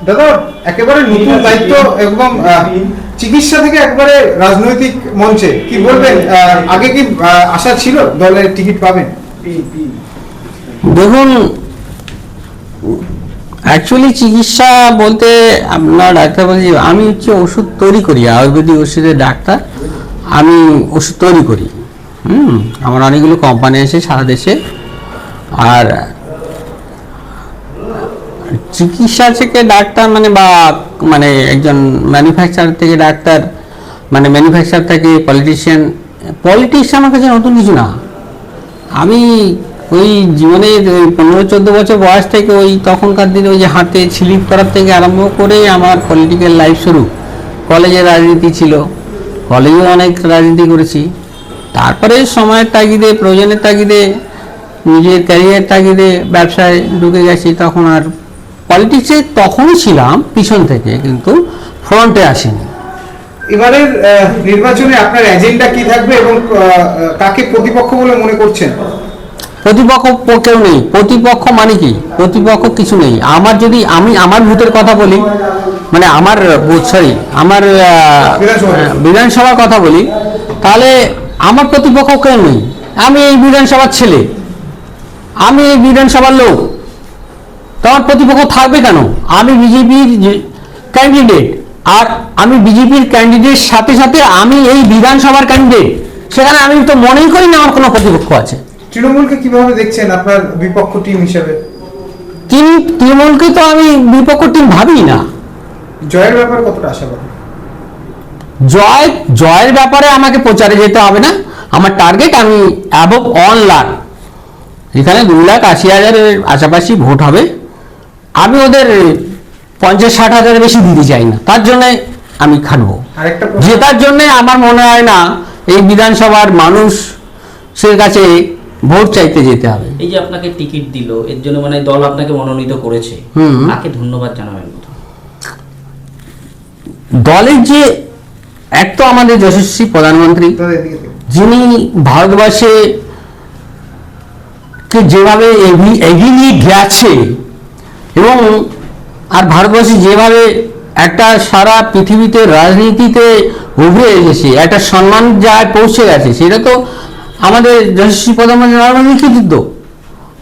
দাদা একেবারে নতুন দায়িত্ব এবং চিকিৎসা থেকে একবারে রাজনৈতিক মঞ্চে কি বলবেন? আগে কি আশা ছিল দলের টিকিট পাবেন? দেখুন, অ্যাকচুয়ালি চিকিৎসা বলতে আপনার ডাক্তার বলছি, আমি হচ্ছে ওষুধ তৈরি করি, আয়ুর্বেদিক ওষুধের ডাক্তার। আমি ওষুধ তৈরি করি। আমার অনেকগুলো কোম্পানি আছে সারা দেশে। আর চিকিৎসা থেকে ডাক্তার মানে একজন ম্যানুফ্যাকচারার থেকে ডাক্তার, মানে ম্যানুফ্যাকচার থেকে পলিটিশিয়ান আমার কাছে নতুন কিছু না। আমি ওই জীবনের ওই 15-14 বছর বয়স থেকে ওই তখনকার দিনে ওই যে হাতে স্লিপ করার থেকে আরম্ভ করে আমার পলিটিক্যাল লাইফ শুরু। কলেজে রাজনীতি ছিল, কলেজেও অনেক রাজনীতি করেছি। তারপরে সময়ের তাগিদে, প্রয়োজনের তাগিদে, নিজের ক্যারিয়ার তাগিদে ব্যবসায় ঢুকে গেছি। তখন আর পলিটিক্সে তখনই ছিলাম পিছন থেকে, কিন্তু ফ্রন্টে আসেনি। এবারের নির্বাচনে আপনার এজেন্ডা কি থাকবে এবং কাকে প্রতিপক্ষ বলে মনে করছেন? প্রতিপক্ষ কেউ নেই। প্রতিপক্ষ মানে কি? প্রতিপক্ষ কিছু নেই। আমি আমার ভোটের কথা বলি, মানে আমার বিধানসভার কথা বলি, তাহলে আমার প্রতিপক্ষ কেউ নেই। আমি এই বিধানসভার ছেলে, আমি এই বিধানসভার লোক, তোমার প্রতিপক্ষ থাকবে কেন? আমি বিজেপির ক্যান্ডিডেট, আর আমি বিজেপির ক্যান্ডিডেট সাথে সাথে আমি এই বিধানসভার ক্যান্ডিডেট। সেখানে আমি তো মনেই করি না আমার কোনো প্রতিপক্ষ আছে। তৃণমূলকে কিভাবে দেখছেন আপনার বিপক্ষ টিম হিসেবে? তৃণমূলকে তো আমি বিপক্ষ টিম ভাবি না। জয়ের ব্যাপারে কতটা আশা করেন? জয়ের ব্যাপারে আমাকে প্রচারে যেতে হবে না। আমার টার্গেট, আমি অ্যাবভ 1 লাখ, এখানে 2,80,000-এর আশেপাশে ভোট হবে। আমি ওদের 50-60 হাজারের বেশি দিতে চাই না। তার জন্য আমি খাটবো। জেতার জন্য আমার মনে হয় না এই বিধানসভার মানুষের কাছে ভোট চাইতে যেতে হবে। এই যে আপনাকে টিকিট দিল, এর জন্য মানে দল আপনাকে মনোনীত করেছে, কাকে ধন্যবাদ জানাবেন? দলের যে এক তো আমাদের যশস্বী প্রধানমন্ত্রী, যিনি ভারতবর্ষে যেভাবে এগিয়ে নিয়ে গেছে, এবং আর ভারতবর্ষে যেভাবে একটা সারা পৃথিবীতে রাজনীতিতে উভরে এসেছে, একটা সম্মান যায় পৌঁছে গেছে, সেটা তো আমাদের যশস্বী প্রধানমন্ত্রী নরেন্দ্র মোদীর কৃতিত্ব।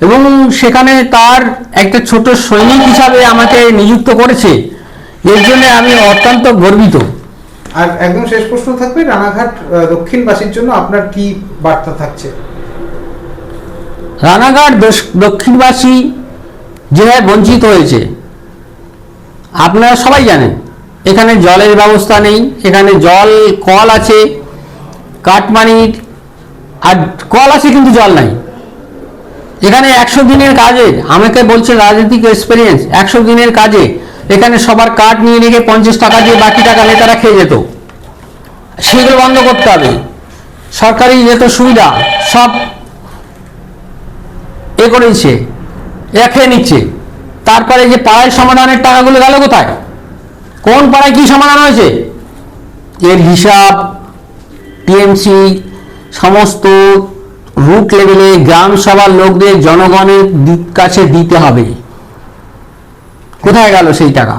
এবং সেখানে তার একটা ছোট সৈনিক হিসাবে আমাকে নিযুক্ত করেছে, এর জন্য আমি অত্যন্ত গর্বিত। আর একদম শেষ প্রশ্ন থাকবে, রানাঘাট দক্ষিণবাসীর জন্য আপনার কি বার্তা থাকছে? রানাঘাট দক্ষিণবাসী যেভাবে বঞ্চিত হয়েছে, আপনারা সবাই জানেন। এখানে জলের ব্যবস্থা নেই, এখানে কল আছে কাটমানির, আর কল আছে কিন্তু জল নাই। এখানে 100 দিনের কাজে, আমাকে বলছে রাজনৈতিক এক্সপিরিয়েন্স, 100 দিনের কাজে এখানে সবার কার্ড নিয়ে রেখে 50 টাকা দিয়ে বাকি টাকা নেতারা খেয়ে যেত। সেগুলো বন্ধ করতে হবে। সরকারি যত সুবিধা সব করেছে, খেয়ে নিচ্ছে। তারপরে যে পাড়ায় সমাধানের টাকাগুলো গেল কোথায়? কোন পাড়ায় কি সমাধান হয়েছে? এর হিসাব টিএমসি সমস্ত রুট লেভেলে গ্রাম সভার লোকদের, জনগণের কাছে দিতে হবে। কোথায় গেল সেই টাকা?